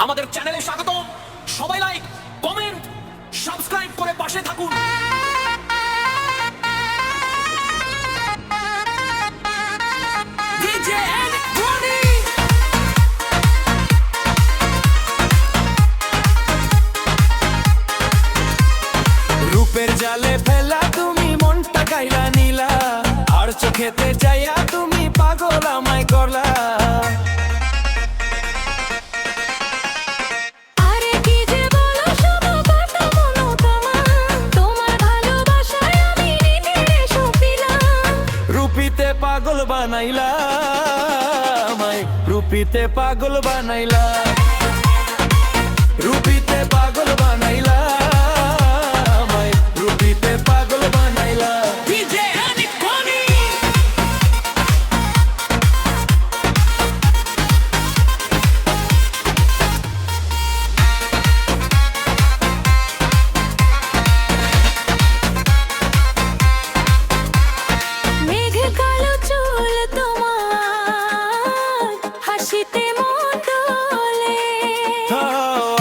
আমাদের চ্যানেলে স্বাগতম। সবাই লাইক, কমেন্ট, সাবস্ক্রাইব করে পাশে থাকুন। রূপের জালে ফেলা তুমি মনটা গাইলা নিলা, আর চোখেতে চাইয়া তুমি পাগল আমায় করলা। রূপিতে পাগল বানাইলা আমায়, রূপিতে পাগল বানাইলা, রূপিতে পাগল বানাইলা আমায়, রূপিতে পাগল বানাইলা।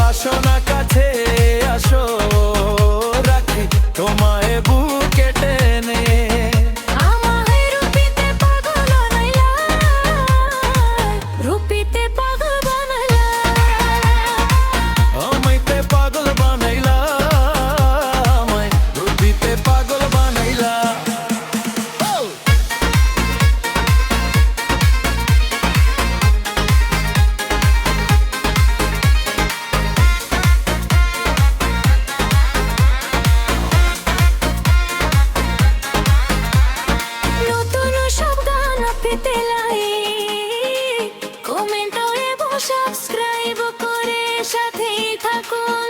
আসো না কাছে আসো, রাখি তোমায় বুকে টেনে। রূপিতে পাগল বানাইলা, রূপিতে পাগল বানাইলা, আমাইতে পাগল বানাইলা আমায়, রূপিতে পাগল বানাইলা। কমেন্ট এবং সাবস্ক্রাইব করে সাথেই থাকুন।